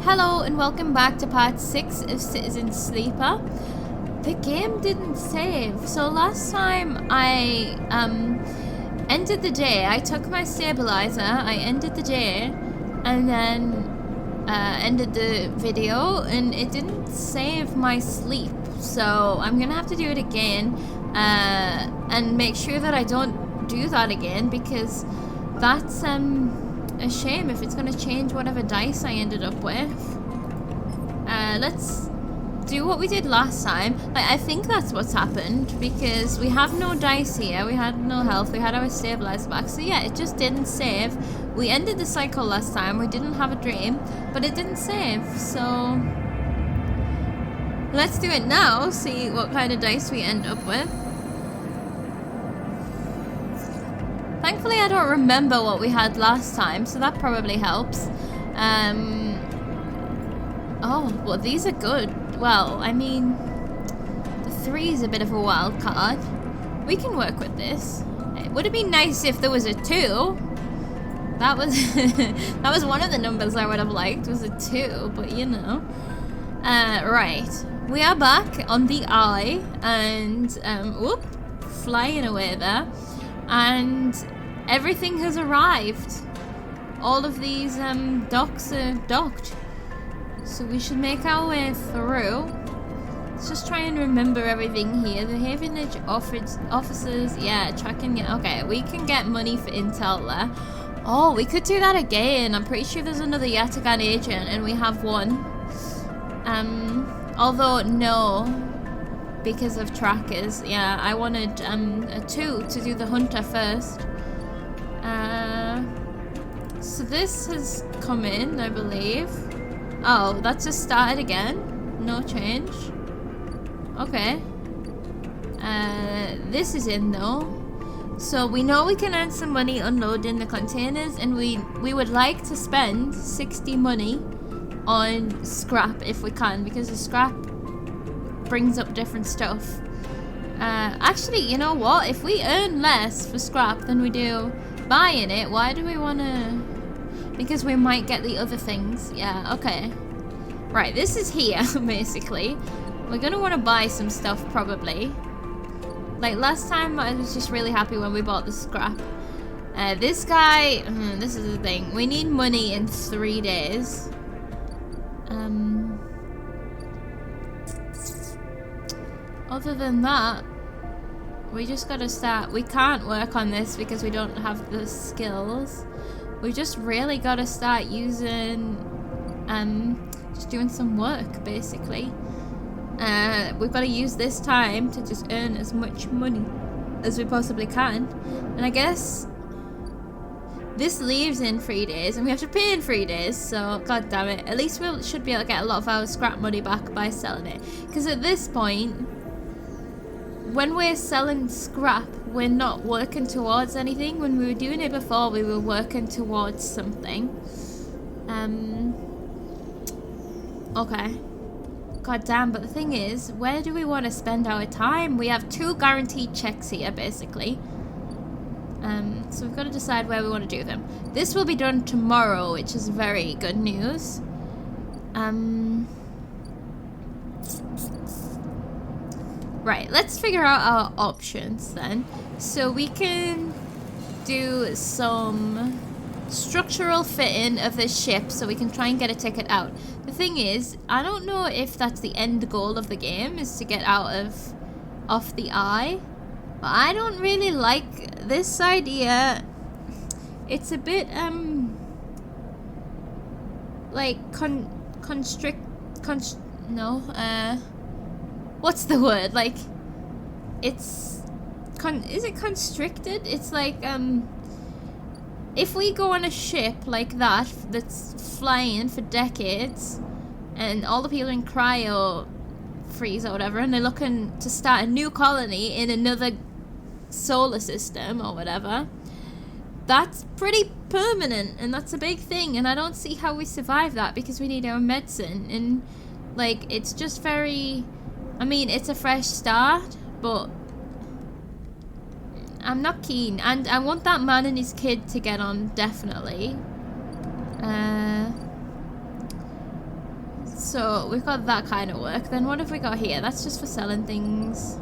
Hello and welcome back to part 6 of Citizen Sleeper. The game didn't save. So last time I ended the day, I took my stabilizer, I ended the day, and then ended the video, and it didn't save my sleep. So I'm gonna have to do it again and make sure that I don't do that again, because that's a shame if it's going to change whatever dice I ended up with. Let's do what we did last time. I think that's what's happened, because we have no dice here, we had no health, we had our stabilizer back. So yeah, it just didn't save. We ended the cycle last time, we didn't have a dream, but it didn't save. So let's do it now, see what kind of dice we end up with. Thankfully, I don't remember what we had last time, so that probably helps. Oh, well, these are good. Well, I mean, the 3 is a bit of a wild card. We can work with this. It would have been nice if there was a 2. That was that was one of the numbers I would have liked, was a 2, but you know. Right, we are back on the eye, and whoop, flying away there. And everything has arrived. All of these docks are docked. So we should make our way through. Let's just try and remember everything here. The Havenage officers, yeah, tracking it. Okay, we can get money for intel there. Oh, we could do that again. I'm pretty sure there's another Yatagan agent and we have one. Although no, because of trackers. Yeah, I wanted a 2 to do the hunter first. So this has come in, I believe. Oh, that just started again. No change. Okay. This is in though. So we know we can earn some money unloading the containers, and we would like to spend 60 money on scrap if we can, because the scrap brings up different stuff. Actually, you know what? If we earn less for scrap than we do buying it, why do we want to? Because we might get the other things. Yeah, okay. Right, this is here, basically. We're going to want to buy some stuff, probably. Like last time, I was just really happy when we bought the scrap. This guy, this is the thing. We need money in 3 days. Other than that, we just gotta start. We can't work on this because we don't have the skills. We just really gotta start using, just doing some work, basically. We've got to use this time to just earn as much money as we possibly can. And I guess this leaves in 3 days, and we have to pay in 3 days, so god damn it. At least we should be able to get a lot of our scrap money back by selling it. Because at this point, when we're selling scrap, we're not working towards anything. When we were doing it before, we were working towards something. Okay. God damn, but the thing is, where do we want to spend our time? We have 2 guaranteed checks here, basically. So we've got to decide where we want to do them. This will be done tomorrow, which is very good news. Right, let's figure out our options then. So we can do some structural fitting of the ship so we can try and get a ticket out. The thing is, I don't know if that's the end goal of the game, is to get out of off the eye. But I don't really like this idea. It's a bit like what's the word? Like, it's is it constricted? It's like if we go on a ship like that that's flying for decades, and all the people in cryo freeze or whatever, and they're looking to start a new colony in another solar system or whatever, that's pretty permanent, and that's a big thing, and I don't see how we survive that, because we need our medicine, and like, it's just very, I mean, it's a fresh start, but I'm not keen, and I want that man and his kid to get on, definitely. So we've got that kind of work. Then what have we got here? That's just for selling things.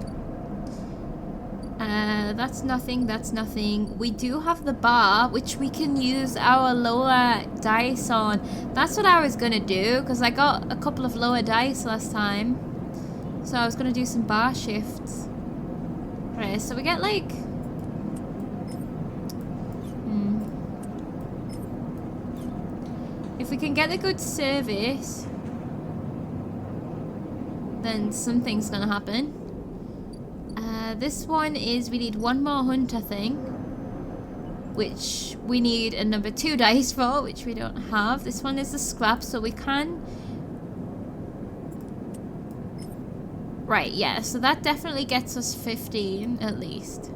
That's nothing, that's nothing. We do have the bar, which we can use our lower dice on. That's what I was gonna do, because I got a couple of lower dice last time. So I was gonna do some bar shifts. Right, so we get like... If we can get a good service, then something's gonna happen. This one is, we need one more hunter thing, which we need a number 2 dice for, which we don't have. This one is the scrap, so we can... Right, yeah, so that definitely gets us 15 at least.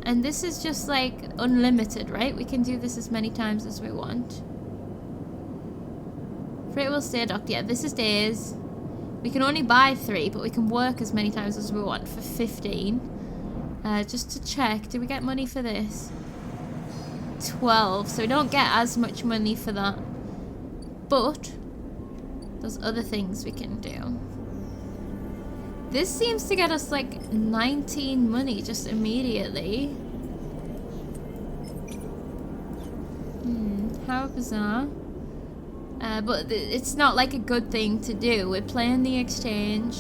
And this is just like unlimited, right? We can do this as many times as we want. Freight will stay docked. Yeah, this is days. We can only buy 3, but we can work as many times as we want for 15. Just to check, do we get money for this? 12, so we don't get as much money for that. But there's other things we can do. This seems to get us like 19 money just immediately. How bizarre. But it's not like a good thing to do. We're playing the exchange.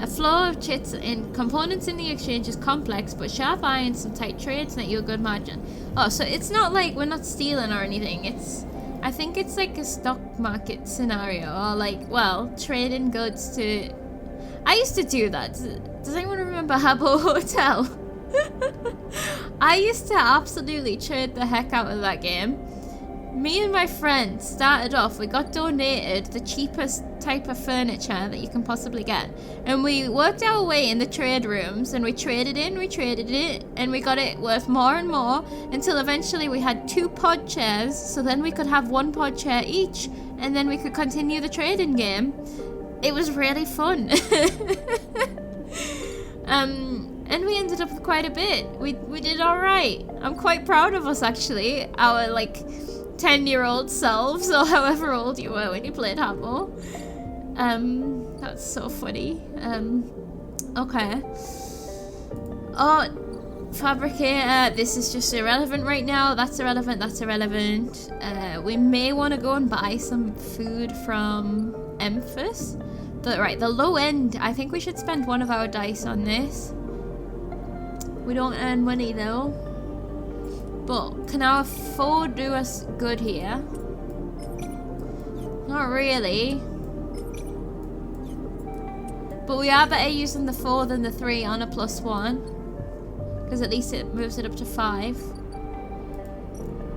Flow of chits and components in the exchange is complex, but sharp iron, some tight trades net you a good margin. Oh, so it's not like we're not stealing or anything. It's, I think it's like a stock market scenario, or like, well, trading goods to... I used to do that. Does anyone remember Habbo Hotel? I used to absolutely trade the heck out of that game. Me and my friend started off, we got donated the cheapest type of furniture that you can possibly get. And we worked our way in the trade rooms and we traded it, and we got it worth more and more until eventually we had 2 pod chairs, so then we could have 1 pod chair each, and then we could continue the trading game. It was really fun. And we ended up with quite a bit. We did alright. I'm quite proud of us actually. Our like 10-year-old selves, or however old you were when you played Habbo. That's so funny. Okay. Oh, fabricator. This is just irrelevant right now. That's irrelevant. That's irrelevant. We may want to go and buy some food from Memphis. Right, the low end. I think we should spend 1 of our dice on this. We don't earn money though. But can our 4 do us good here? Not really. But we are better using the 4 than the 3 on a +1. Because at least it moves it up to 5.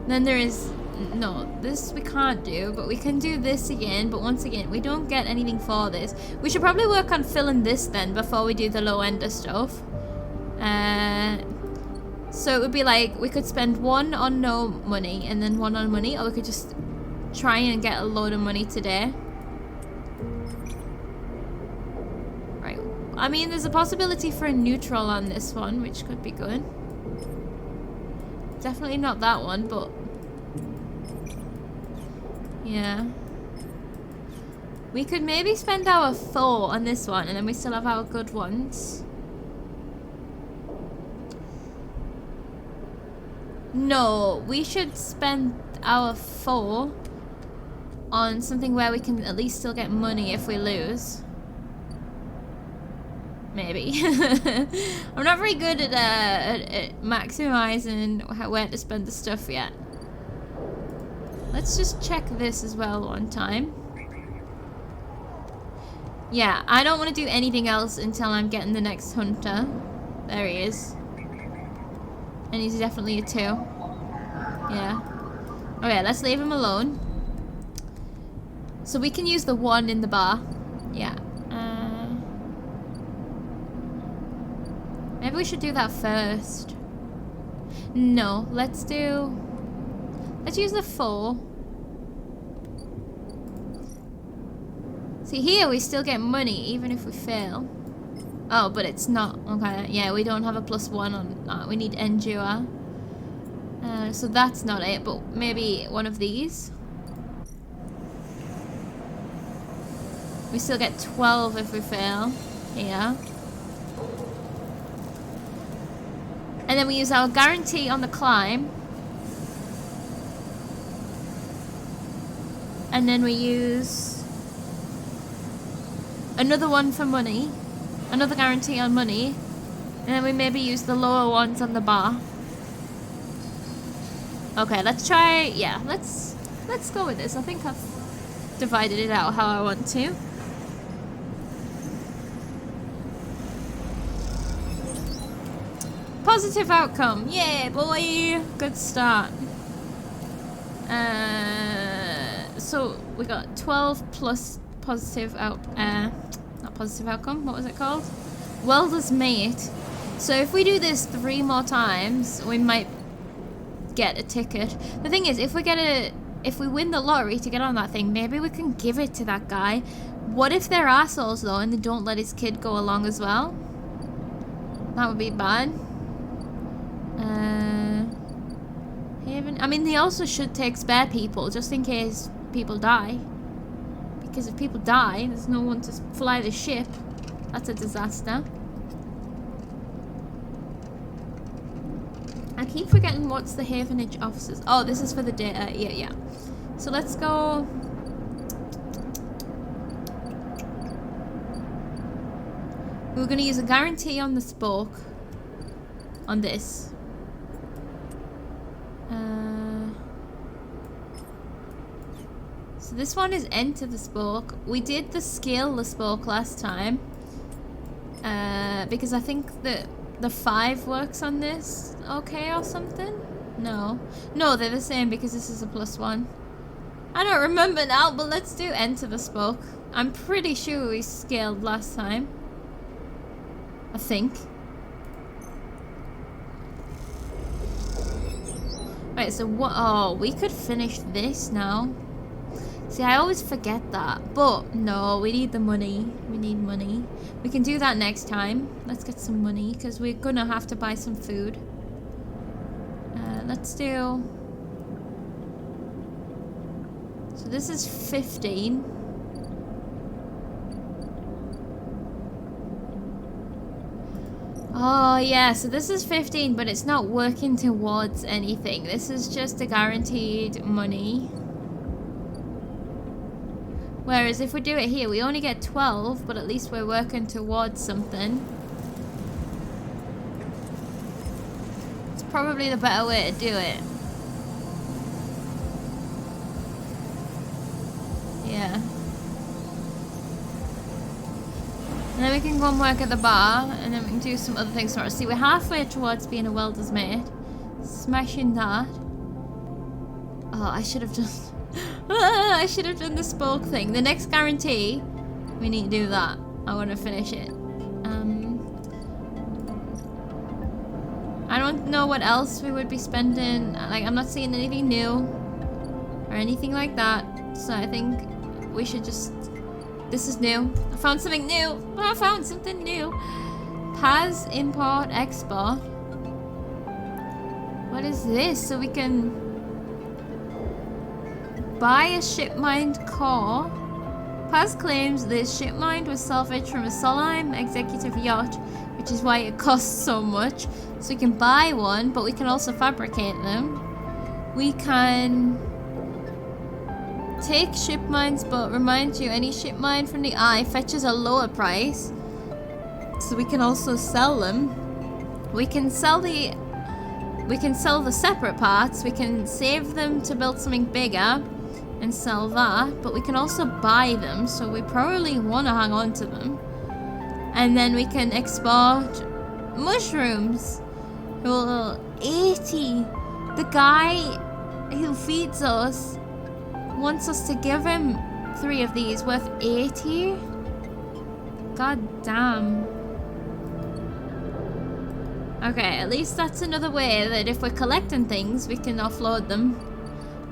Then there is... No, this we can't do, but we can do this again. But once again, we don't get anything for this. We should probably work on filling this then before we do the low-ender stuff. So it would be like, we could spend 1 on no money and then 1 on money, or we could just try and get a load of money today. Right, I mean, there's a possibility for a neutral on this one, which could be good. Definitely not that one, but... yeah. We could maybe spend our 4 on this one, and then we still have our good ones. No, we should spend our 4 on something where we can at least still get money if we lose. Maybe. I'm not very good at maximizing where to spend the stuff yet. Let's just check this as well one time. Yeah, I don't want to do anything else until I'm getting the next hunter. There he is. And he's definitely a 2. Yeah. Okay, let's leave him alone. So we can use the 1 in the bar. Yeah. Maybe we should do that first. No, let's use the 4. See, here we still get money even if we fail. Oh, but it's not. Okay, yeah, we don't have a +1 on that. We need endure. So that's not it, but maybe one of these. We still get 12 if we fail. Here. And then we use our guarantee on the climb. And then we use another one for money. Another guarantee on money. And then we maybe use the lower ones on the bar. Okay, let's try... Yeah, let's go with this. I think I've divided it out how I want to. Positive outcome. Yeah, boy. Good start. So we got 12 plus positive not positive outcome. What was it called? Welder's mate. So if we do this 3 more times, we might get a ticket. The thing is, if we win the lottery to get on that thing, maybe we can give it to that guy. What if they're assholes though, and they don't let his kid go along as well? That would be bad. Haven. I mean, they also should take spare people just in case people die. Because if people die, there's no one to fly the ship. That's a disaster. I keep forgetting what's the Havenage officers. Oh, this is for the data. Yeah. So let's go. We're going to use a guarantee on the spoke. On this. So this one is enter the spoke. We did the scale the spoke last time. Because I think that the 5 works on this. Okay, or something? No, they're the same because this is a +1. I don't remember now, but let's do enter the spoke. I'm pretty sure we scaled last time. I think. Right, so what? Oh, we could finish this now. See, I always forget that. But no, we need the money. We need money. We can do that next time. Let's get some money because we're gonna have to buy some food. Let's do... So this is 15. Oh yeah, so this is 15, but it's not working towards anything. This is just a guaranteed money. Whereas if we do it here, we only get 12, but at least we're working towards something. It's probably the better way to do it. Yeah. And then we can go and work at the bar, and then we can do some other things for us. See, we're halfway towards being a welder's mate. Smashing that. Oh, I should have just... I should have done the spoke thing. The next guarantee, we need to do that. I want to finish it. I don't know what else we would be spending. Like, I'm not seeing anything new or anything like that. So I think we should just... This is new. I found something new. I found something new. Paz import export. What is this? So we can buy a shipmined core. Paz claims this shipmined was salvaged from a Solheim executive yacht, which is why it costs so much. So we can buy one, but we can also fabricate them. We can take ship mines, but remind you, any ship mine from the eye fetches a lower price. So we can also sell them. We can sell the separate parts. We can save them to build something bigger and sell that, but we can also buy them, so we probably want to hang on to them. And then we can export mushrooms. Well, 80. The guy who feeds us wants us to give him 3 of these worth 80. God damn. Okay, at least that's another way that if we're collecting things, we can offload them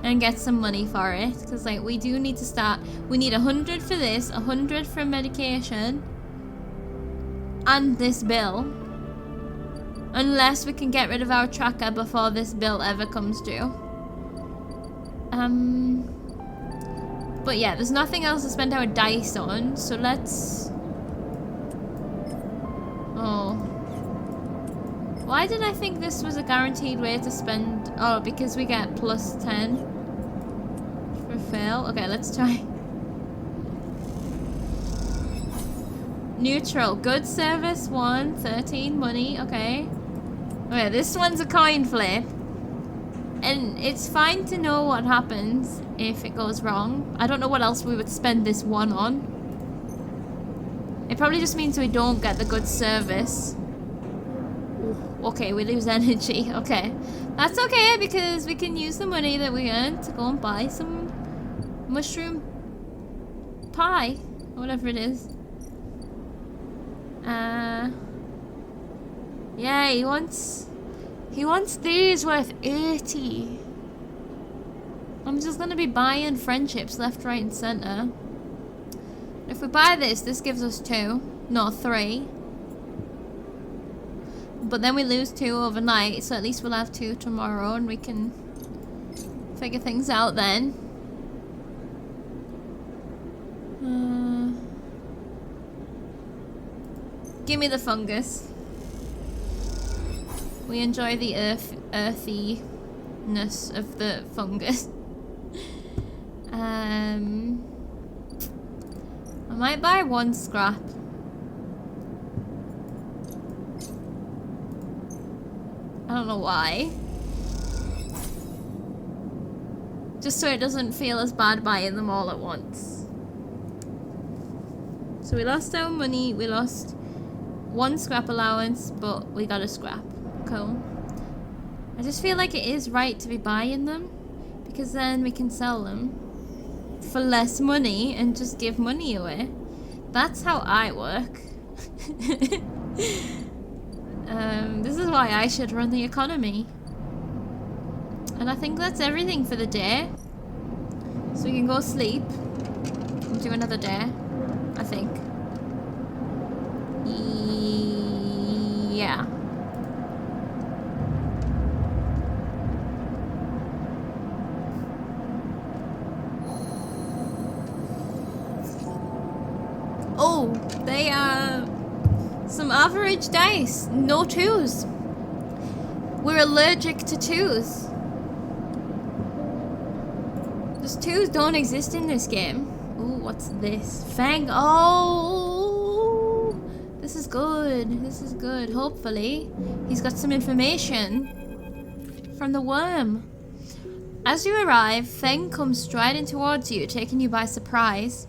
and get some money for it. Because, like, we do need to start. We need 100 for this, 100 for medication, and this bill. Unless we can get rid of our tracker before this bill ever comes due. But yeah, there's nothing else to spend our dice on, so let's... Oh. Why did I think this was a guaranteed way to spend... Oh, because we get plus 10 for fail. Okay, let's try. Neutral. Good service, 1. 13, money, okay. Okay, this one's a coin flip. And it's fine to know what happens if it goes wrong. I don't know what else we would spend this one on. It probably just means we don't get the good service. Okay, we lose energy. Okay. That's okay because we can use the money that we earned to go and buy some mushroom pie. Or whatever it is. Yeah, he wants these worth 80. I'm just gonna be buying friendships left, right, and center. If we buy this, this gives us 2, not 3. But then we lose 2 overnight, so at least we'll have 2 tomorrow and we can figure things out then. Give me the fungus. We enjoy the earthiness of the fungus. I might buy 1 scrap. I don't know why. Just so it doesn't feel as bad buying them all at once. So we lost our money, we lost 1 scrap allowance, but we got a scrap. Cool. I just feel like it is right to be buying them, because then we can sell them for less money and just give money away. That's how I work. This is why I should run the economy. And I think that's everything for the day. So we can go sleep and do another day, I think. Yeah. Oh, they are some average dice. No 2s. We're allergic to 2s. Just 2s don't exist in this game. Ooh, what's this? Fang. Oh, this is good. This is good. Hopefully, he's got some information from the worm. As you arrive, Feng comes striding towards you, taking you by surprise.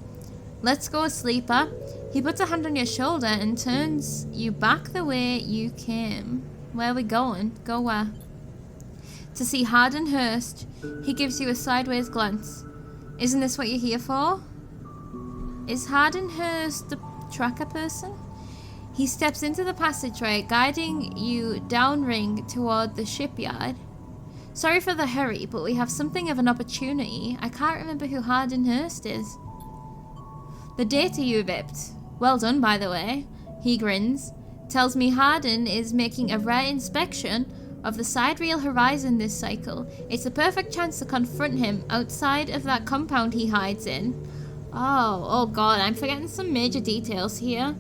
Let's go, sleeper. He puts a hand on your shoulder and turns you back the way you came. Where are we going? Go where? To see Hardenhurst. He gives you a sideways glance. Isn't this what you're here for? Is Hardenhurst the tracker person? He steps into the passageway, guiding you downring toward the shipyard. Sorry for the hurry, but we have something of an opportunity. I can't remember who Hardenhurst is. The data you bipped. Well done, by the way. He grins. Tells me Harden is making a rare inspection of the sidereal horizon this cycle. It's a perfect chance to confront him outside of that compound he hides in. Oh god, I'm forgetting some major details here.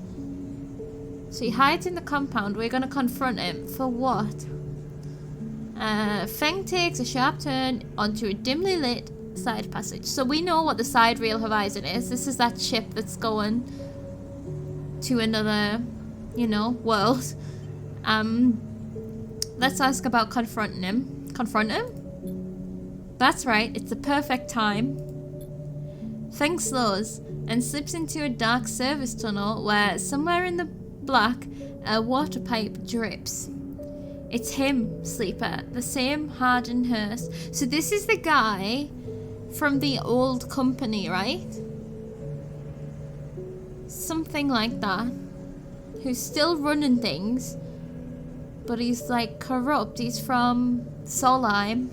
So he hides in the compound. We're gonna confront him. For what? Feng takes a sharp turn onto a dimly lit side passage. So we know what the sidereal horizon is. This is that ship that's going to another, you know, world. Let's ask about confronting him. Confront him? That's right, it's the perfect time. Feng slows and slips into a dark service tunnel where somewhere in the black a water pipe drips. It's him, sleeper, the same Hardenhurst. So this is the guy from the old company, right? Something like that. Who's still running things, but he's like corrupt. He's from Solheim.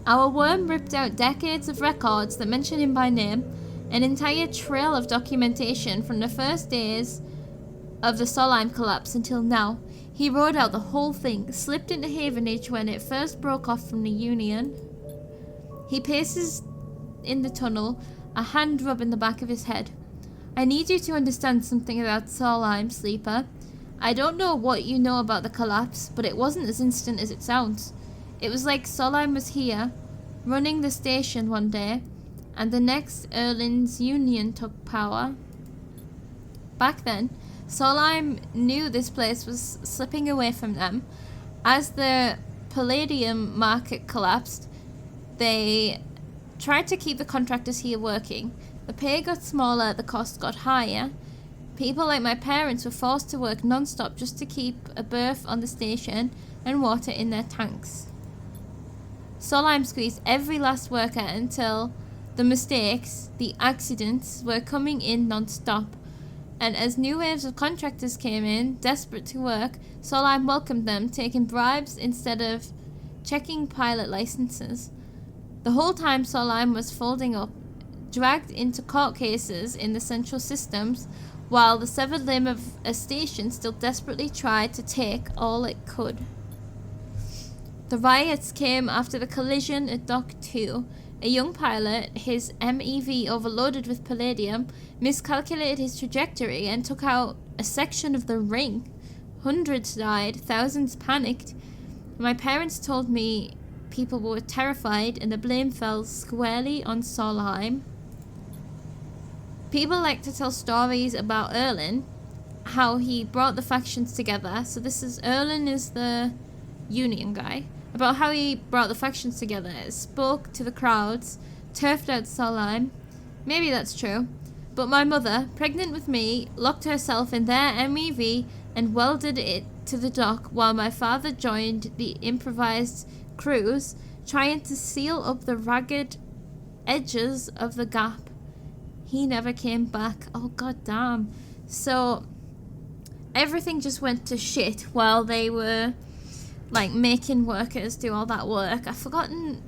Our worm ripped out decades of records that mention him by name, an entire trail of documentation from the first days of the Solheim collapse until now. He wrote out the whole thing, slipped into Havenage when it first broke off from the Union. He paces in the tunnel, a hand rubbing the back of his head. I need you to understand something about Solheim, Sleeper. I don't know what you know about the collapse, but it wasn't as instant as it sounds. It was like Solheim was here, running the station one day, and the next Erlin's Union took power. Back then, Solheim knew this place was slipping away from them. As the palladium market collapsed, they tried to keep the contractors here working. The pay got smaller, the cost got higher. People like my parents were forced to work non-stop just to keep a berth on the station and water in their tanks. Solheim squeezed every last worker until the mistakes, the accidents, were coming in non-stop. And as new waves of contractors came in, desperate to work, Solheim welcomed them, taking bribes instead of checking pilot licenses. The whole time Solheim was folding up, dragged into court cases in the central systems, while the severed limb of a station still desperately tried to take all it could. The riots came after the collision at Dock 2. A young pilot, his MEV overloaded with palladium, miscalculated his trajectory and took out a section of the ring. Hundreds died, thousands panicked. My parents told me people were terrified and the blame fell squarely on Solheim. People like to tell stories about Erlin, how he brought the factions together. So this is, Erlin is the Union guy. About how he brought the factions together, spoke to the crowds, turfed out Solheim. Maybe that's true. But my mother, pregnant with me, locked herself in their MEV and welded it to the dock while my father joined the improvised crews, trying to seal up the ragged edges of the gap. He never came back. Oh, god damn. So, everything just went to shit while they were like making workers do all that work. I've forgotten,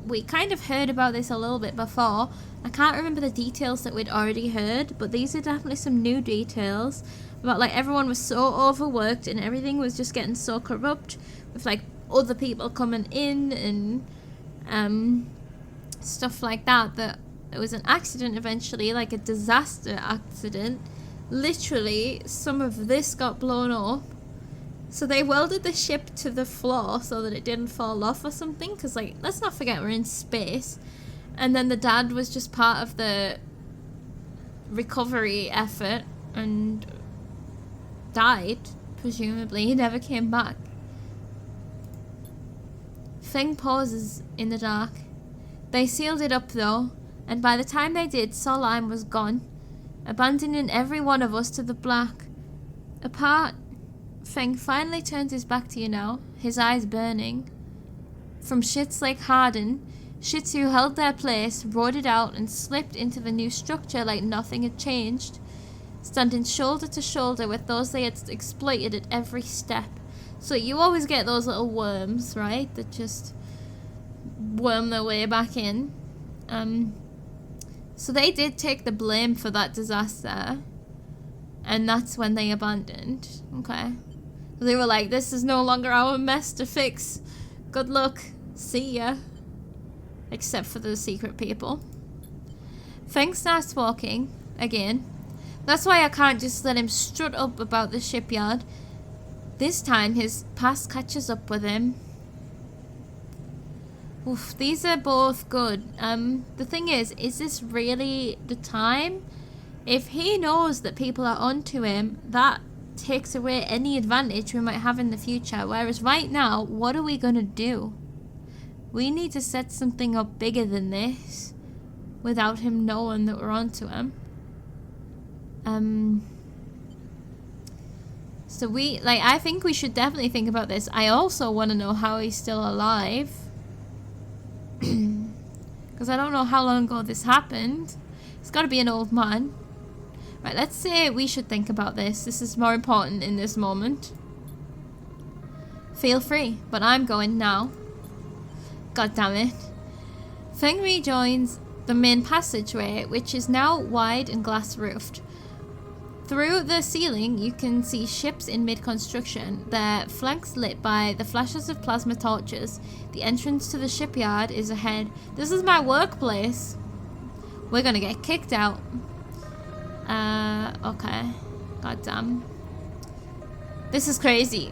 we kind of heard about this a little bit before. I can't remember the details that we'd already heard, but these are definitely some new details about like everyone was so overworked and everything was just getting so corrupt with like other people coming in and stuff like that, that it was an accident eventually, like a disaster accident. Literally, some of this got blown up. So they welded the ship to the floor so that it didn't fall off or something. Because, like, let's not forget we're in space. And then the dad was just part of the recovery effort and died, presumably. He never came back. Feng pauses in the dark. They sealed it up, though. And by the time they did, Solheim was gone, abandoning every one of us to the black. Apart, Feng finally turns his back to you now, his eyes burning. From shits like Harden, shits who held their place, roared out and slipped into the new structure like nothing had changed, standing shoulder to shoulder with those they had exploited at every step. So you always get those little worms, right, that just worm their way back in. So they did take the blame for that disaster, and that's when they abandoned. Okay. They were like, this is no longer our mess to fix. Good luck. See ya. Except for the secret people. Feng starts walking again. That's why I can't just let him strut up about the shipyard. This time his past catches up with him. Oof, these are both good. The thing is this really the time? If he knows that people are onto him, that takes away any advantage we might have in the future. Whereas right now, what are we going to do? We need to set something up bigger than this without him knowing that we're onto him. So I think we should definitely think about this. I also want to know how he's still alive. Because I don't know how long ago this happened. He's got to be an old man. Right, let's say we should think about this. This is more important in this moment. Feel free, but I'm going now. God damn it. Feng rejoins the main passageway, which is now wide and glass-roofed. Through the ceiling, you can see ships in mid-construction, their flanks lit by the flashes of plasma torches. The entrance to the shipyard is ahead. This is my workplace. we're gonna get kicked out. Okay. God damn. This is crazy.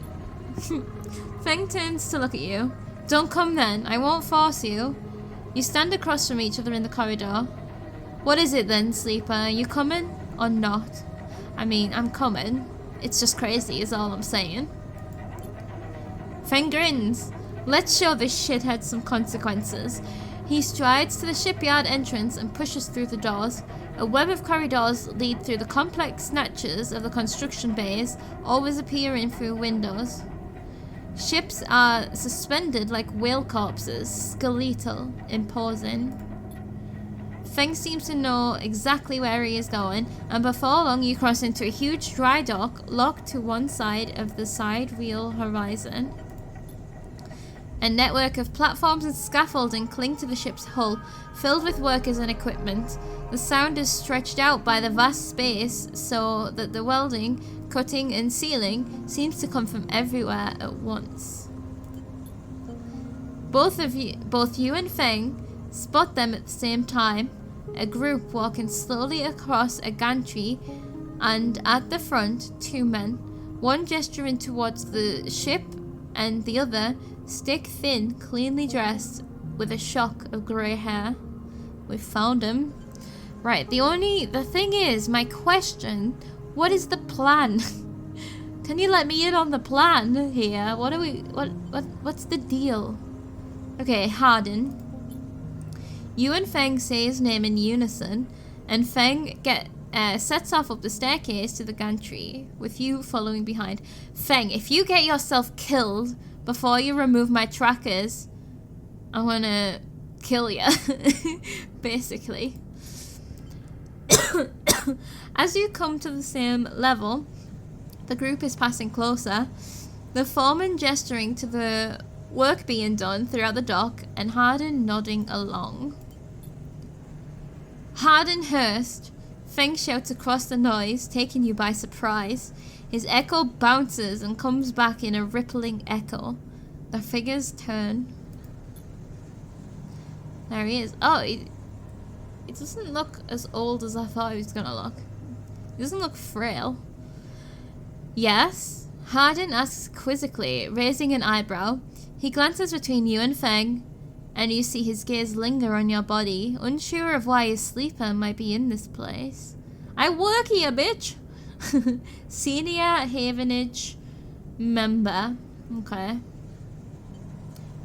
Feng turns to look at you. Don't come then. I won't force you. You stand across from each other in the corridor. What is it then, Sleeper? Are you coming or not? I mean, I'm coming. It's just crazy is all I'm saying. Feng grins. Let's show this shithead some consequences. He strides to the shipyard entrance and pushes through the doors. A web of corridors lead through the complex snatches of the construction bays, always appearing through windows. Ships are suspended like whale corpses, skeletal, imposing. Feng seems to know exactly where he is going, and before long you cross into a huge dry dock locked to one side of the side wheel horizon. A network of platforms and scaffolding cling to the ship's hull, filled with workers and equipment. The sound is stretched out by the vast space so that the welding, cutting and sealing seems to come from everywhere at once. Both you and Feng spot them at the same time, a group walking slowly across a gantry, and at the front, two men, one gesturing towards the ship and the other stick thin, cleanly dressed, with a shock of grey hair. We found him. Right, the thing is, my question, what is the plan? Can you let me in on the plan here? What's the deal? Okay, Hardin. You and Feng say his name in unison, and Feng sets off up the staircase to the gantry, with you following behind. Feng, if you get yourself killed before you remove my trackers, I'm gonna kill you. Basically. As you come to the same level, the group is passing closer, the foreman gesturing to the work being done throughout the dock, and Hardin nodding along. Hardin Hurst, Feng shouts across the noise, taking you by surprise. His echo bounces and comes back in a rippling echo. The figures turn. There he is. Oh, he doesn't look as old as I thought he was gonna look. He doesn't look frail. Yes? Hardin asks quizzically, raising an eyebrow. He glances between you and Feng, and you see his gaze linger on your body, unsure of why his sleeper might be in this place. I work here, bitch! Senior Havenage member. Okay.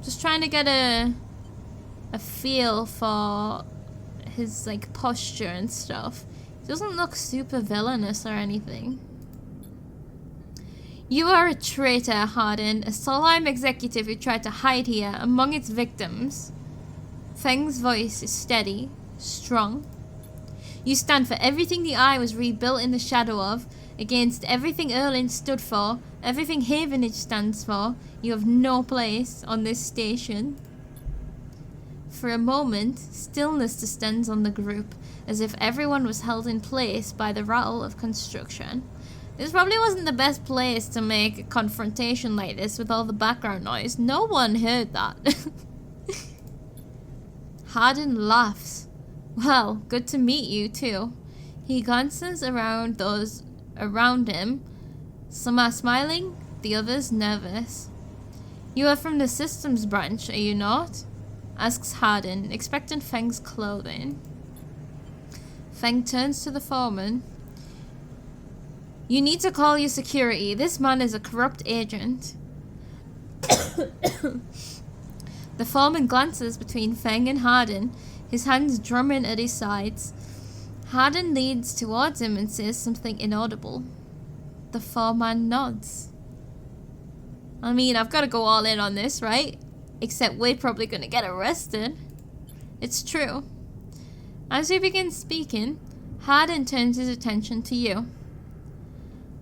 Just trying to get a feel for his like posture and stuff. He doesn't look super villainous or anything. You are a traitor, Hardin, a solemn executive who tried to hide here among its victims. Feng's voice is steady, strong. You stand for everything the Eye was rebuilt in the shadow of, against everything Erlin stood for, everything Havenage stands for. You have no place on this station. For a moment, stillness descends on the group, as if everyone was held in place by the rattle of construction. This probably wasn't the best place to make a confrontation like this with all the background noise. No one heard that. Hardin laughs. Well, good to meet you too. He glances around those around him. Some are smiling, the others nervous. You are from the systems branch, are you not? Asks Hardin, expectant Feng's clothing. Feng turns to the foreman. You need to call your security. This man is a corrupt agent. The foreman glances between Feng and Hardin, his hands drumming at his sides. Hardin leads towards him and says something inaudible. The foreman nods. I mean, I've got to go all in on this, right? Except we're probably going to get arrested. It's true. As he begins speaking, Hardin turns his attention to you.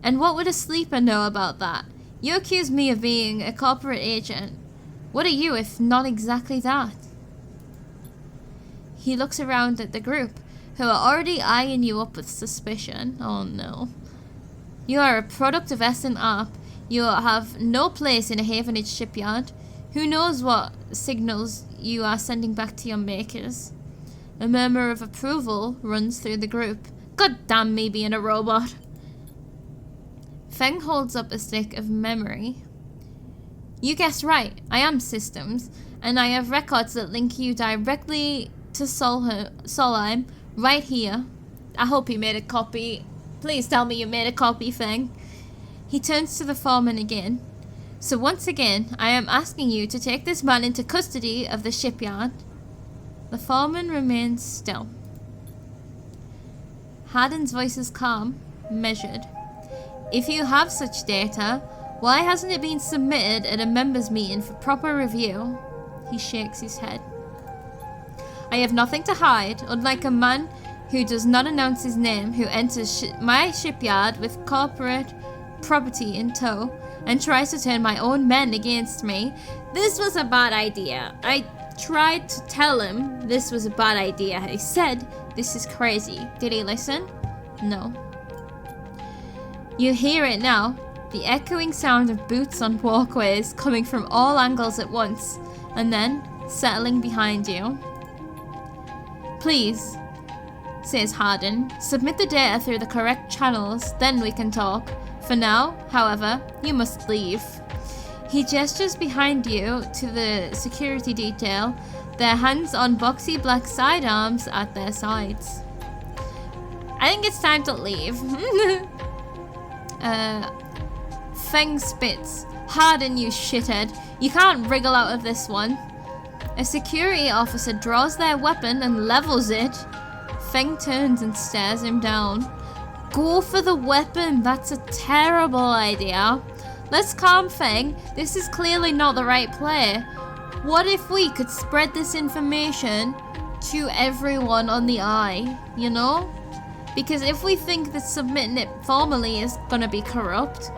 And what would a sleeper know about that? You accuse me of being a corporate agent. What are you if not exactly that? He looks around at the group, who are already eyeing you up with suspicion. Oh no. You are a product of S&ARP. You have no place in a Havenage shipyard. Who knows what signals you are sending back to your makers? A murmur of approval runs through the group. God damn me being a robot. Feng holds up a stick of memory. You guessed right, I am systems, and I have records that link you directly to Solheim right here. I hope you made a copy. Please tell me you made a copy, Feng. He turns to the foreman again. So once again, I am asking you to take this man into custody of the shipyard. The foreman remains still. Hardin's voice is calm, measured. If you have such data, why hasn't it been submitted at a members' meeting for proper review? He shakes his head. I have nothing to hide, unlike a man who does not announce his name, who enters my shipyard with corporate property in tow and tries to turn my own men against me. This was a bad idea. I tried to tell him this was a bad idea. He said, this is crazy. Did he listen? No. You hear it now. The echoing sound of boots on walkways coming from all angles at once, and then settling behind you. Please, says Hardin, submit the data through the correct channels, then we can talk. For now, however, you must leave. He gestures behind you to the security detail, their hands on boxy black sidearms at their sides. I think it's time to leave. Feng spits. Hardin, you shithead. You can't wriggle out of this one. A security officer draws their weapon and levels it. Feng turns and stares him down. Go for the weapon. That's a terrible idea. Let's calm Feng. This is clearly not the right play. What if we could spread this information to everyone on the eye, you know? Because if we think that submitting it formally is gonna be corrupt,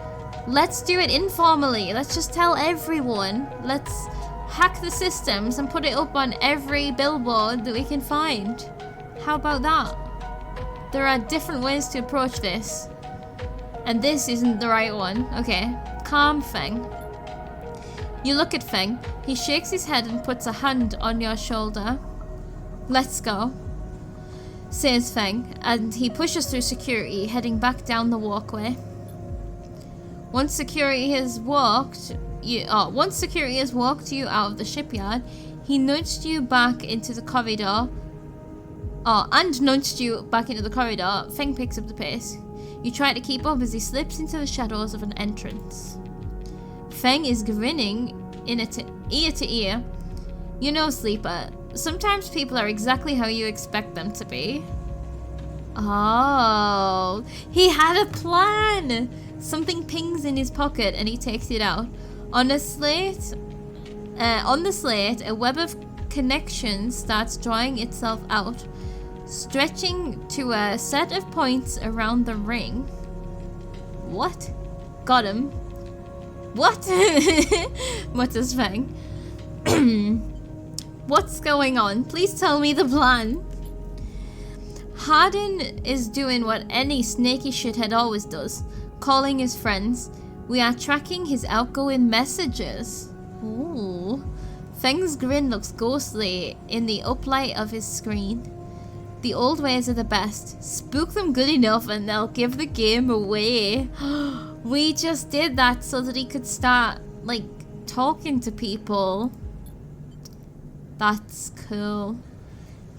let's do it informally. Let's just tell everyone. Let's hack the systems and put it up on every billboard that we can find. How about that? There are different ways to approach this. And this isn't the right one. Okay, calm Feng. You look at Feng. He shakes his head and puts a hand on your shoulder. Let's go, says Feng, and he pushes through security, heading back down the walkway. Once security has walked you out of the shipyard, he nudged you back into the corridor. Feng picks up the pace. You try to keep up as he slips into the shadows of an entrance. Feng is grinning ear to ear. You know, Sleeper, sometimes people are exactly how you expect them to be. Oh, he had a plan! Something pings in his pocket and he takes it out. On the slate, a web of connections starts drawing itself out, stretching to a set of points around the ring. What? Got him. What? Mutters Feng. What's going on? Please tell me the plan. Hardin is doing what any snaky shithead always does, calling his friends. We are tracking his outgoing messages. Ooh. Feng's grin looks ghostly in the uplight of his screen. The old ways are the best. Spook them good enough and they'll give the game away. We just did that so that he could start, like, talking to people. That's cool.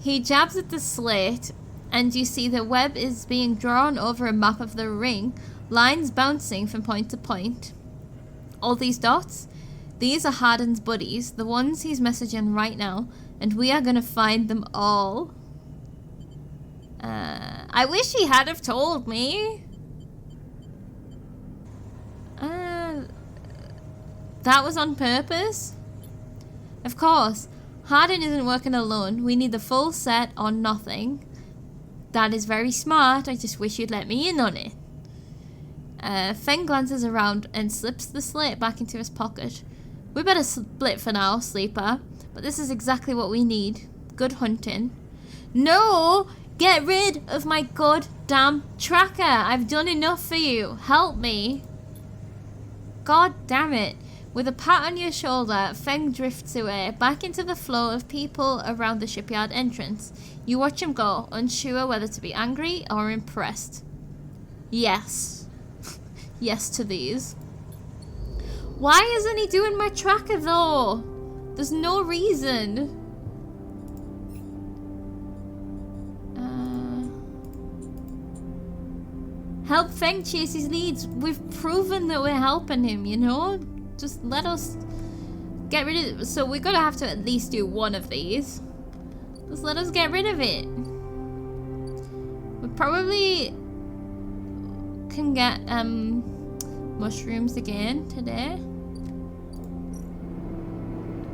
He jabs at the slate, and you see the web is being drawn over a map of the ring, lines bouncing from point to point. All these dots? These are Hardin's buddies, the ones he's messaging right now, and we are gonna find them all. I wish he had have told me. That was on purpose? Of course. Hardin isn't working alone. We need the full set or nothing. That is very smart. I just wish you'd let me in on it. Feng glances around and slips the slate back into his pocket. We better split for now, Sleeper. But this is exactly what we need. Good hunting. No! Get rid of my goddamn tracker! I've done enough for you. Help me. God damn it. With a pat on your shoulder, Feng drifts away, back into the flow of people around the shipyard entrance. You watch him go, unsure whether to be angry or impressed. Yes. Yes to these. Why isn't he doing my tracker though? There's no reason. Help Feng chase his leads. We've proven that we're helping him, you know? Just let us get rid of it. So we're gonna have to at least do one of these. Just let us get rid of it. We probably can get mushrooms again today.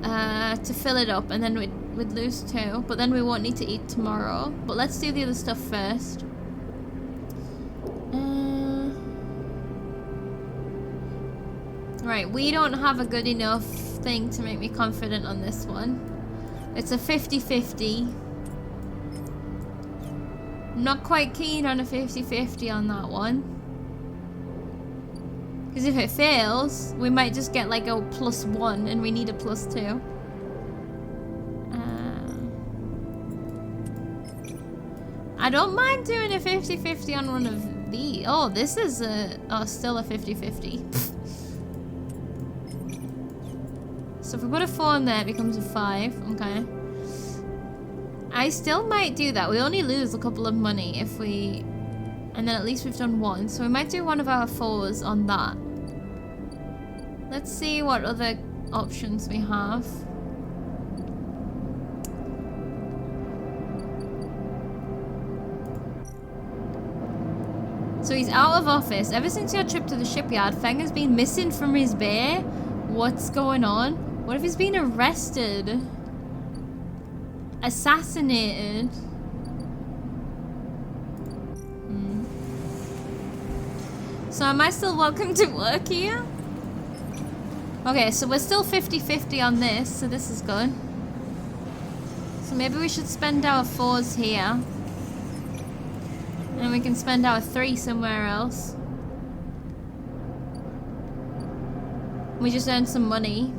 To fill it up, and then we'd lose 2, but then we won't need to eat tomorrow. But let's do the other stuff first. Right, we don't have a good enough thing to make me confident on this one. It's a 50-50. I'm not quite keen on a 50-50 on that one. Because if it fails, we might just get like a +1 and we need a +2. I don't mind doing a 50-50 on one of these. Oh, this is still a 50-50. So if we put a 4 in there, it becomes a 5. Okay. I still might do that. We only lose a couple of money if we... And then at least we've done 1. So we might do one of our 4s on that. Let's see what other options we have. So he's out of office. Ever since your trip to the shipyard, Feng has been missing from his bay. What's going on? What if he's been arrested? Assassinated? So am I still welcome to work here? Okay, so we're still 50-50 on this, so this is good. So maybe we should spend our 4s here. And we can spend our 3 somewhere else. We just earned some money.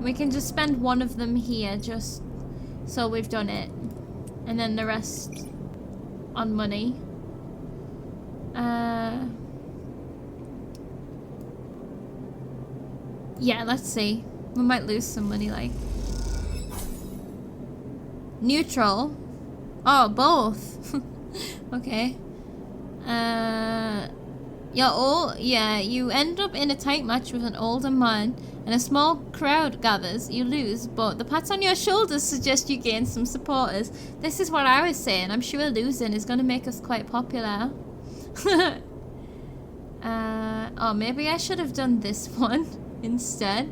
We can just spend one of them here, just so we've done it. And then the rest on money. Yeah, let's see. We might lose some money, like. Neutral? Oh, both. Okay. You end up in a tight match with an older man and a small crowd gathers. You lose, but the pats on your shoulders suggest you gain some supporters. This is what I was saying. I'm sure losing is going to make us quite popular. Oh, maybe I should have done this one instead.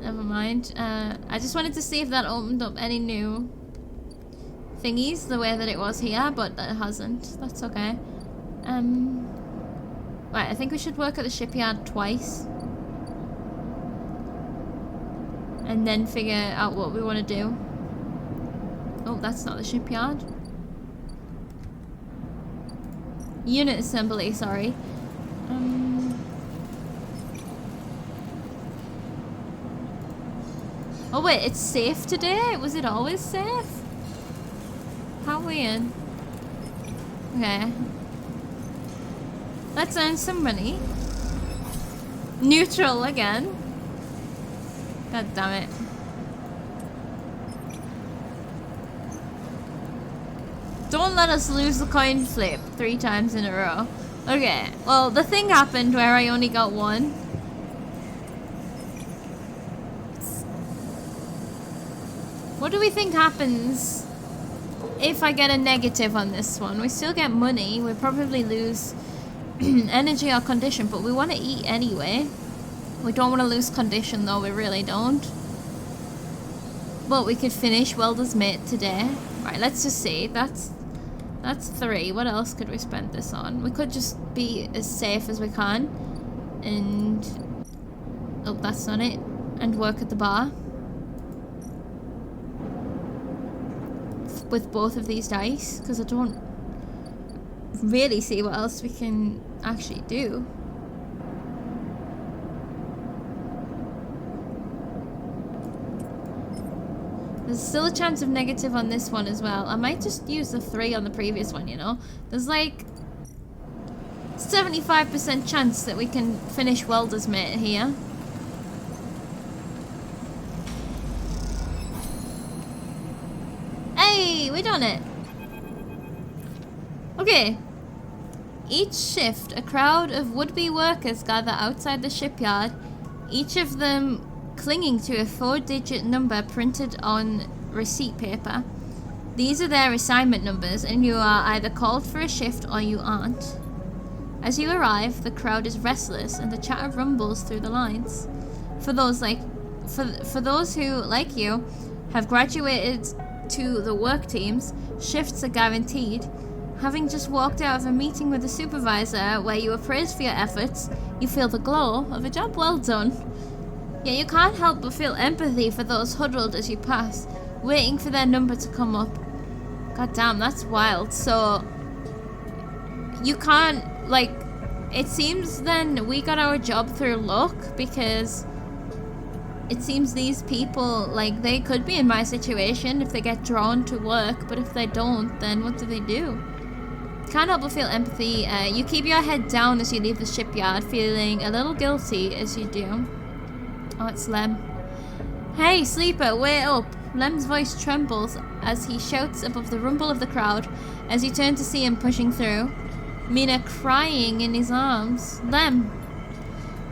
Never mind. I just wanted to see if that opened up any new thingies the way that it was here, but it hasn't. That's okay. Right, I think we should work at the shipyard twice. And then figure out what we want to do. Oh, that's not the shipyard. Unit assembly, sorry. Oh wait, it's safe today? Was it always safe? How weird. Okay. Let's earn some money. Neutral again. God damn it. Don't let us lose the coin flip 3 times in a row. Okay, well, the thing happened where I only got 1. What do we think happens if I get a negative on this one? We still get money. We probably lose energy or condition, but we want to eat anyway. We don't want to lose condition though, we really don't. But we could finish Welder's Mate today. Right, let's just see. That's 3. What else could we spend this on? We could just be as safe as we can. And... oh, that's not it. And work at the bar. With both of these dice. Because I don't really see what else we can actually do. There's still a chance of negative on this one as well. I might just use the 3 on the previous one, you know? There's like 75% chance that we can finish welder's mate here. Hey, we done it. Okay. Each shift, a crowd of would-be workers gather outside the shipyard, each of them clinging to a 4-digit number printed on receipt paper. These are their assignment numbers, and you are either called for a shift or you aren't. As you arrive, the crowd is restless and the chatter rumbles through the lines. For those who, like you, have graduated to the work teams, shifts are guaranteed. Having just walked out of a meeting with the supervisor where you were praised for your efforts, you feel the glow of a job well done. Yet you can't help but feel empathy for those huddled as you pass, waiting for their number to come up. God damn, that's wild. So, you can't, like, it seems then we got our job through luck, because it seems these people, like, they could be in my situation if they get drawn to work, but if they don't, then what do they do? Can't help but feel empathy. You keep your head down as you leave the shipyard, feeling a little guilty as you do. Oh, it's Lem. Hey, sleeper, wait up. Lem's voice trembles as he shouts above the rumble of the crowd as you turn to see him pushing through. Mina crying in his arms. Lem.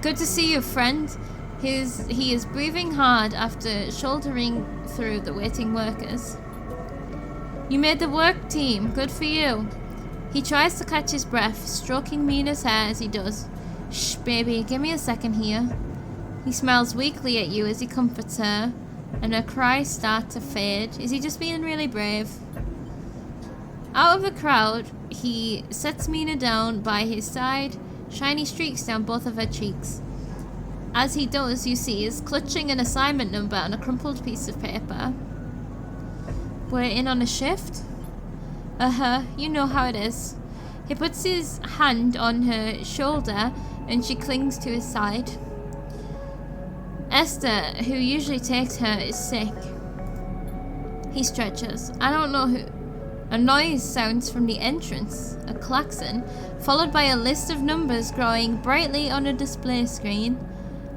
Good to see you, friend. He is breathing hard after shouldering through the waiting workers. You made the work team. Good for you. He tries to catch his breath, stroking Mina's hair as he does. Shh, baby, give me a second here. He smiles weakly at you as he comforts her, and her cries start to fade. Is he just being really brave? Out of the crowd, he sets Mina down by his side, shiny streaks down both of her cheeks. As he does, you see is clutching an assignment number on a crumpled piece of paper. We're in on a shift? You know how it is. He puts his hand on her shoulder and she clings to his side. Esther, who usually takes her, is sick. He stretches. I don't know who. A noise sounds from the entrance, a klaxon, followed by a list of numbers growing brightly on a display screen.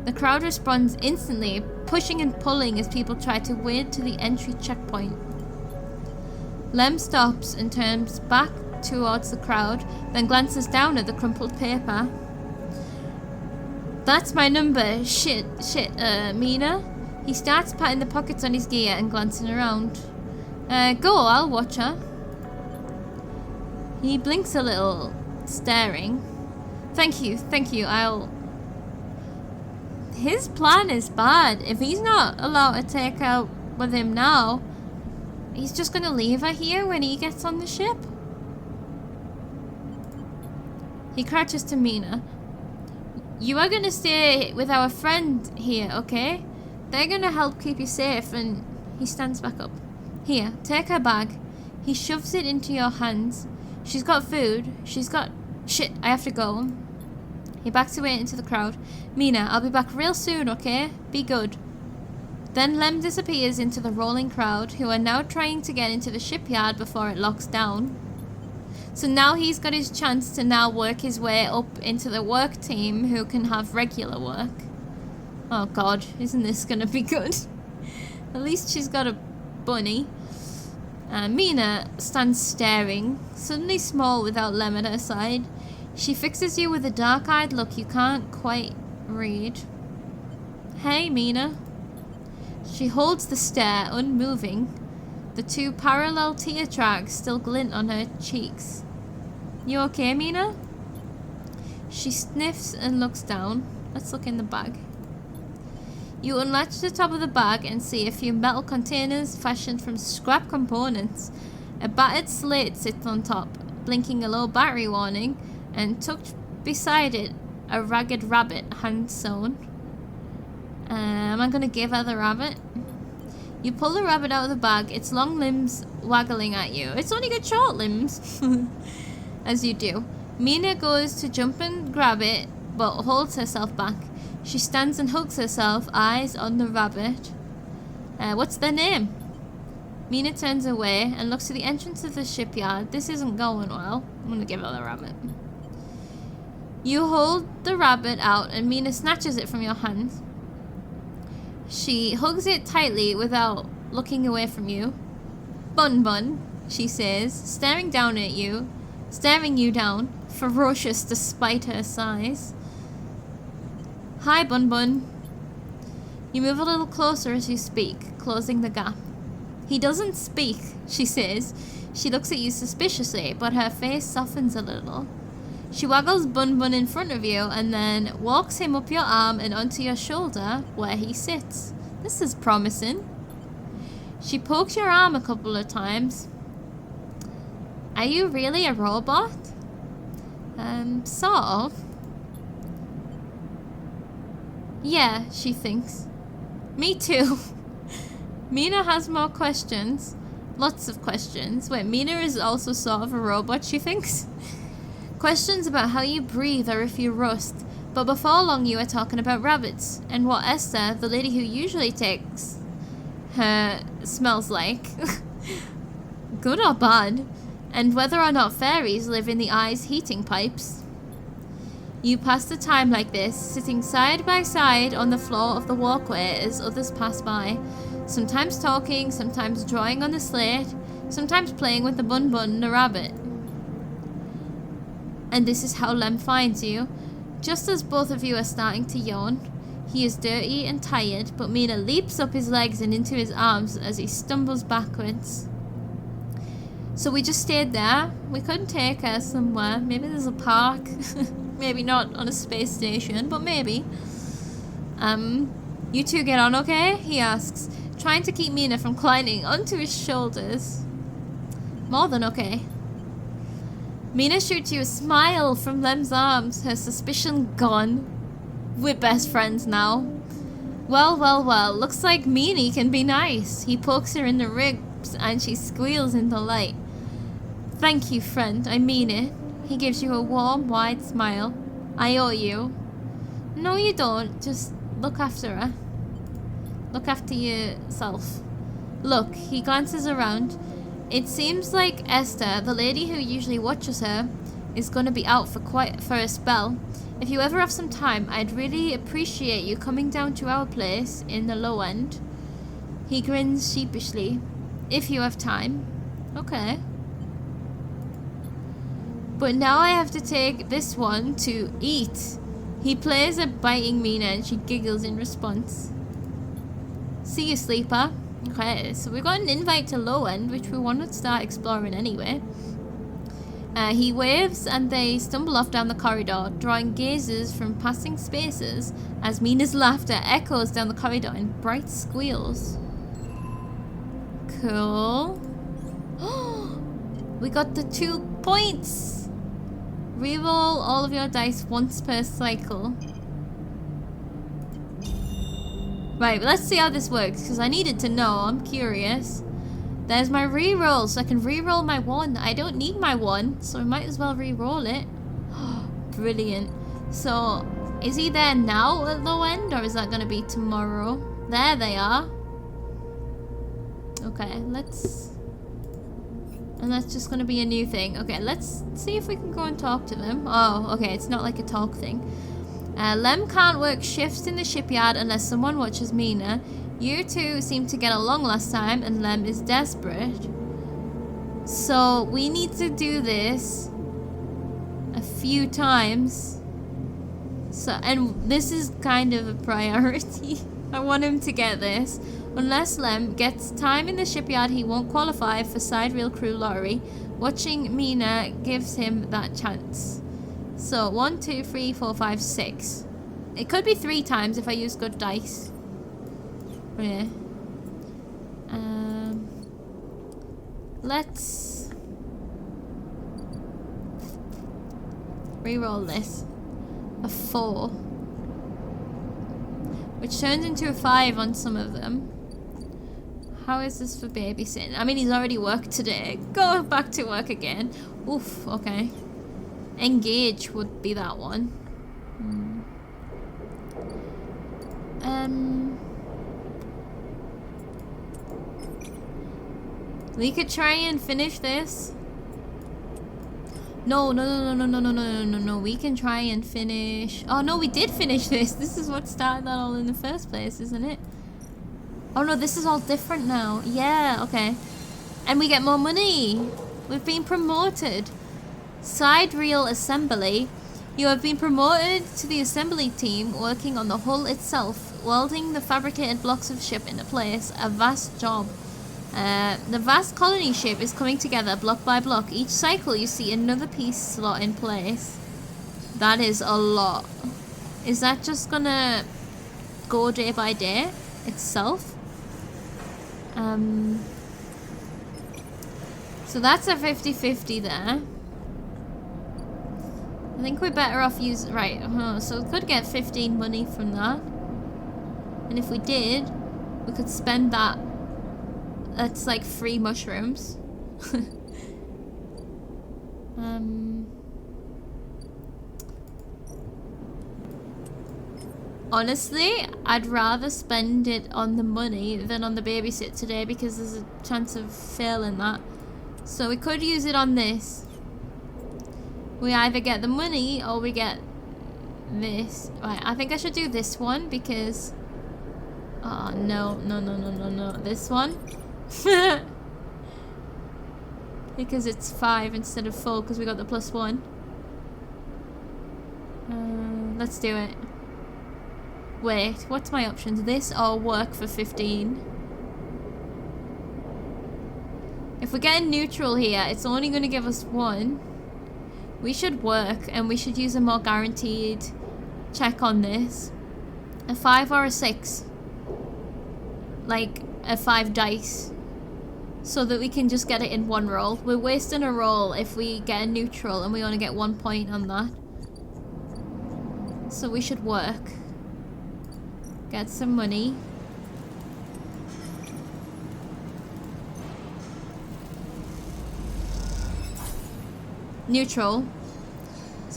The crowd responds instantly, pushing and pulling as people try to wade to the entry checkpoint. Lem stops and turns back towards the crowd, then glances down at the crumpled paper. That's my number. Shit, Mina. He starts patting the pockets on his gear and glancing around. Go, I'll watch her. He blinks a little, staring. Thank you, His plan is bad. If he's not allowed to take her with him now, he's just gonna leave her here when he gets on the ship. He crouches to Mina. You are gonna stay with our friend here, okay? They're gonna help keep you safe. And he stands back up. Here, take her bag. He shoves it into your hands. She's got food. She's got... Shit, I have to go. He backs away into the crowd. Mina, I'll be back real soon, okay? Be good. Then Lem disappears into the rolling crowd, who are now trying to get into the shipyard before it locks down. So now he's got his chance to now work his way up into the work team, who can have regular work. Oh god, isn't this gonna be good? At least she's got a bunny. Mina stands staring, suddenly small without Lem at her side. She fixes you with a dark-eyed look you can't quite read. Hey, Mina. She holds the stare, unmoving. The 2 parallel tear tracks still glint on her cheeks. You okay, Mina? She sniffs and looks down. Let's look in the bag. You unlatch the top of the bag and see a few metal containers fashioned from scrap components. A battered slate sits on top, blinking a low battery warning, and tucked beside it, a ragged rabbit, hand-sewn. Am I gonna give her the rabbit? You pull the rabbit out of the bag, its long limbs waggling at you. It's only got short limbs. as you do. Mina goes to jump and grab it, but holds herself back. She stands and hugs herself, eyes on the rabbit. What's their name? Mina turns away and looks to the entrance of the shipyard. This isn't going well. I'm gonna give her the rabbit. You hold the rabbit out and Mina snatches it from your hands. She hugs it tightly without looking away from you. Bun Bun, she says, staring you down, ferocious despite her size. Hi, Bun Bun. You move a little closer as you speak, closing the gap. He doesn't speak, she says. She looks at you suspiciously, but her face softens a little. She waggles Bun Bun in front of you and then walks him up your arm and onto your shoulder where he sits. This is promising. She pokes your arm a couple of times. Are you really a robot? Sort of. Yeah, she thinks. Me too. Mina has more questions. Lots of questions. Wait, Mina is also sort of a robot, she thinks? Questions about how you breathe or if you rust. But before long you are talking about rabbits and what Esther, the lady who usually takes her, smells like. Good or bad. And whether or not fairies live in the eye's heating pipes. You pass the time like this, sitting side by side on the floor of the walkway as others pass by. Sometimes talking, sometimes drawing on the slate, sometimes playing with the Bun Bun, the rabbit. And this is how Lem finds you. Just as both of you are starting to yawn, he is dirty and tired, but Mina leaps up his legs and into his arms as he stumbles backwards. So we just stayed there. We couldn't take her somewhere. Maybe there's a park. Maybe not on a space station, but maybe. You two get on okay? He asks, trying to keep Mina from climbing onto his shoulders. More than okay. Mina shoots you a smile from Lem's arms, her suspicion gone. We're best friends now. Well, looks like Meanie can be nice. He pokes her in the ribs and she squeals in delight. Thank you, friend, I mean it. He gives you a warm, wide smile. I owe you. No, you don't. Just look after her. Look after yourself. Look, he glances around. It seems like Esther, the lady who usually watches her, is going to be out for a spell. If you ever have some time, I'd really appreciate you coming down to our place in the low end. He grins sheepishly. If you have time. Okay. But now I have to take this one to eat. He plays at biting Mina and she giggles in response. See you, sleeper. Okay, so we got an invite to low end, which we want to start exploring anyway. He waves and they stumble off down the corridor, drawing gazes from passing spaces as Mina's laughter echoes down the corridor in bright squeals. Cool. We got the 2 points. Reroll all of your dice once per cycle. Right, let's see how this works, because I needed to know. I'm curious. There's my reroll, so I can reroll my 1. I don't need my 1, so I might as well reroll it. Brilliant. So, is he there now at low end, or is that going to be tomorrow? There they are. Okay, let's... And that's just going to be a new thing. Okay, let's see if we can go and talk to them. Oh, okay, it's not like a talk thing. Lem can't work shifts in the shipyard unless someone watches Mina. You two seem to get along last time, and Lem is desperate. So, we need to do this a few times. So, and this is kind of a priority. I want him to get this. Unless Lem gets time in the shipyard, he won't qualify for Sidereal Crew Lottery. Watching Mina gives him that chance. So, 1, 2, 3, 4, 5, 6. It could be 3 times if I use good dice. Yeah. Let's reroll this. A 4. Which turns into a 5 on some of them. How is this for babysitting? I mean, he's already worked today. Go back to work again. Oof, okay. Engage would be that one. We could try and finish this. No. We can try and finish. Oh no, we did finish this. This is what started that all in the first place, isn't it? Oh no, this is all different now. Yeah, okay. And we get more money. We've been promoted. Side reel assembly. You have been promoted to the assembly team working on the hull itself, welding the fabricated blocks of ship into place. A vast job. The vast colony ship is coming together block by block. Each cycle you see another piece slot in place. That is a lot. Is that just gonna go day by day itself? So that's a 50-50 there. I think we're better off using... Right, so we could get 15 money from that. And if we did, we could spend that. That's like 3 mushrooms. Honestly, I'd rather spend it on the money than on the babysit today because there's a chance of failing that. So we could use it on this. We either get the money or we get this. Right, I think I should do this one because... Oh, no. This one. Because it's 5 instead of 4 because we got the +1. Let's do it. Wait, what's my options? This or work for 15? If we get a neutral here, it's only going to give us 1. We should work and we should use a more guaranteed check on this. A 5 or a 6. Like a 5 dice. So that we can just get it in 1 roll. We're wasting a roll if we get a neutral and we only get 1 point on that. So we should work. Get some money. Neutral.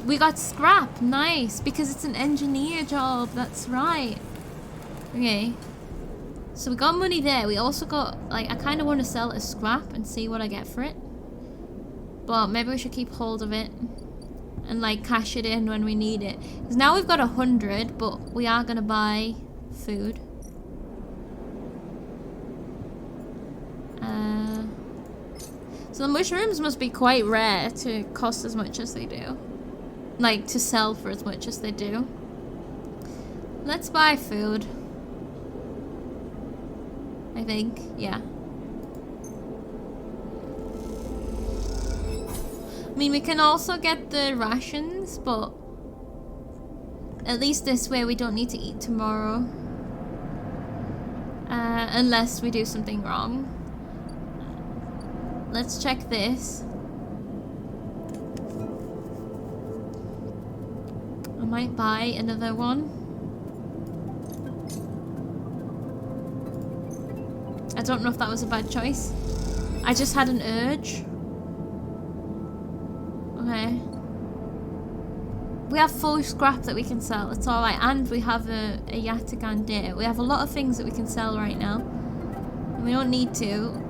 We got scrap. Nice. Because it's an engineer job. That's right. Okay. So we got money there. We also got, like, I kind of want to sell it as scrap and see what I get for it. But maybe we should keep hold of it and, like, cash it in when we need it. Because now we've got 100, but we are going to buy food. So the mushrooms must be quite rare to cost as much as they do. Like, to sell for as much as they do. Let's buy food. I think, yeah. I mean, we can also get the rations, but at least this way we don't need to eat tomorrow. Unless we do something wrong. Let's check this. I might buy another one. I don't know if that was a bad choice. I just had an urge. Okay. We have full scrap that we can sell. It's alright. And we have a Yatagan day. We have a lot of things that we can sell right now. And we don't need to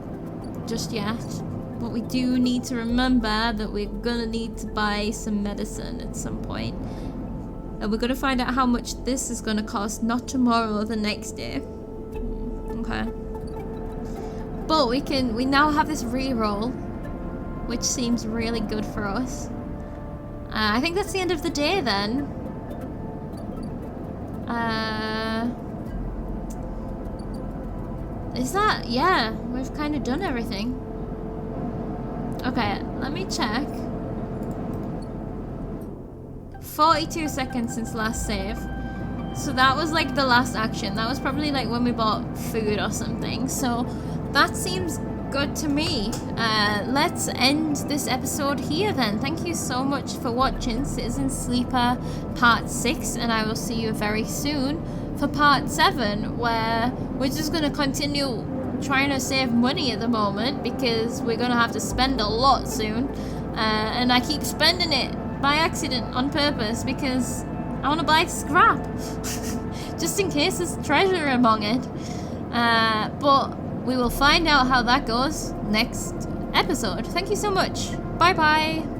just yet. But we do need to remember that we're gonna need to buy some medicine at some point. And we're gonna find out how much this is gonna cost, not tomorrow, the next day. Okay. But we now have this reroll, which seems really good for us. I think that's the end of the day then. Is that? Yeah, we've kind of done everything. Okay, let me check. 42 seconds since last save. So that was like the last action. That was probably like when we bought food or something. So that seems good to me. Let's end this episode here then. Thank you so much for watching Citizen Sleeper Part 6, and I will see you very soon for Part 7, where we're just going to continue trying to save money at the moment because we're going to have to spend a lot soon. And I keep spending it by accident, on purpose, because I want to buy scrap. Just in case there's treasure among it. But we will find out how that goes next episode. Thank you so much. Bye bye.